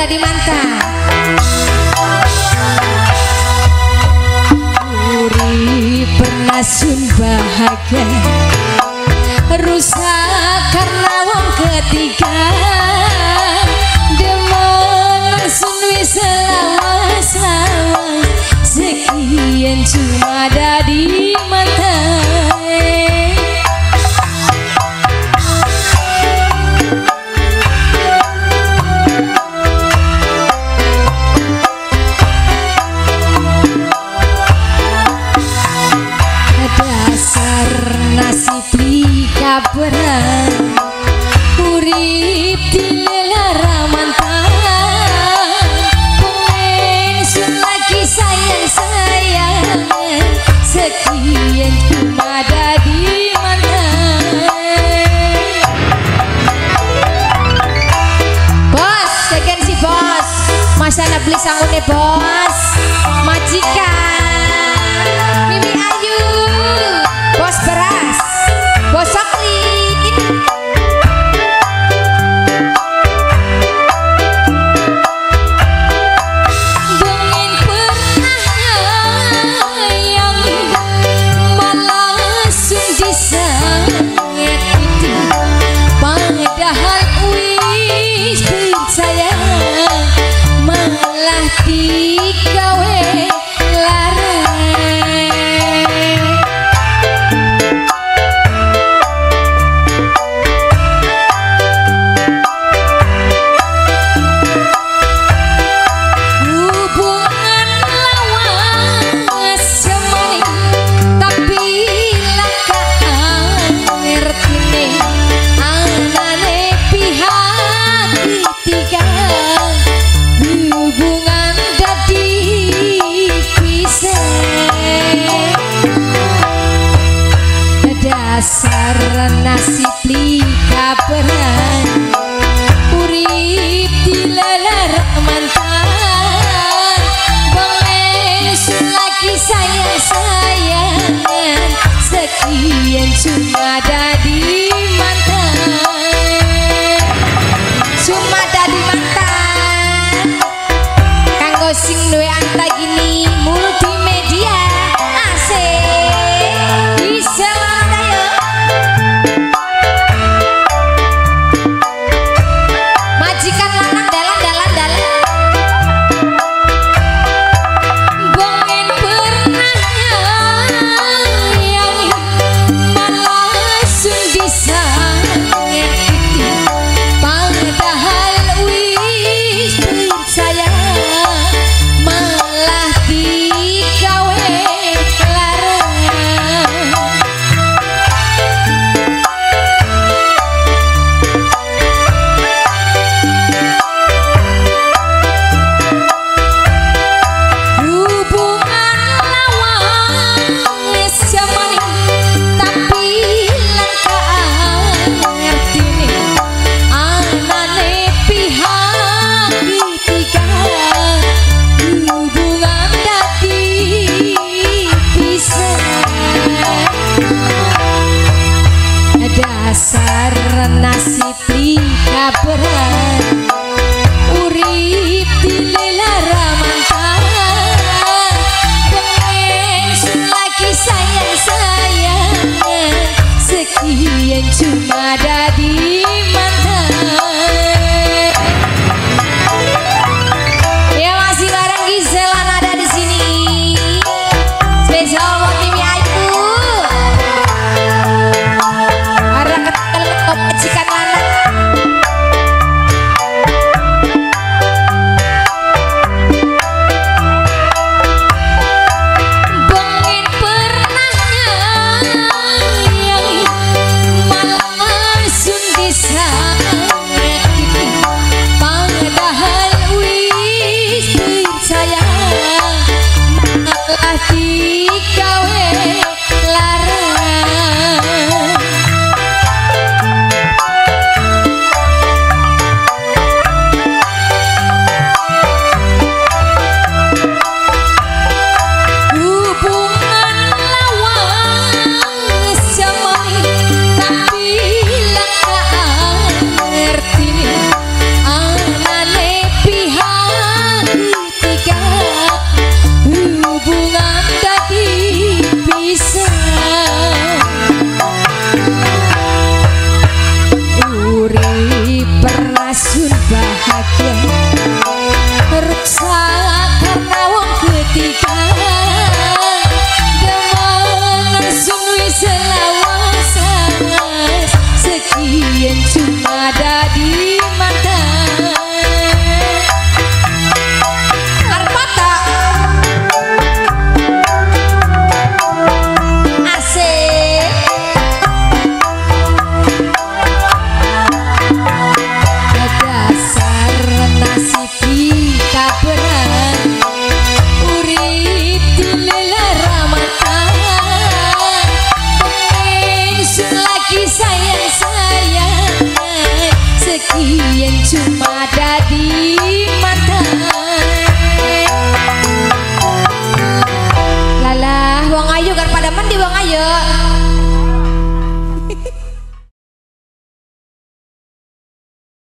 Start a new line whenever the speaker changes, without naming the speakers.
dadi mantan. Urip pernah sun bahagia, rusak karena wong ketiga. Demen sun wis lawas-lawas, sekian cuma dadi mantan. Beran urip di lara mantan, pengen sun lagi sayang-sayang, sekian cuma dadi mantan. Bos, sekian si bos, masa nak beli sanggune bos, majikan Mimi Ayu, bos beras, bos Sokli. Dasar nasib lika beran, urip di lara mantan, pengen sun lagi sayang-sayangan, sekian cuma dadi mantan, cuma dadi mantan. Kanggo sing duwe antagini multimedia asik bisa dasar nasib lika beran, urip di lara mantan, pengen sun lagi sayang-sayangan, sekian cuma dadi mantan. Ya masih bareng Gisela ada di sini, spesial buat Mimi Ayu. Majikan lanang pengen pernah yang malah bahagia reksa karena wong ketiga demen sunui selawas sekian cuma ada di mata armata asik dasar nasib kaberan urip dilelaramatan pengen lagi sayang-sayang sekian cuma ada di mata lalah wong ayu kan pada mandi wong ayu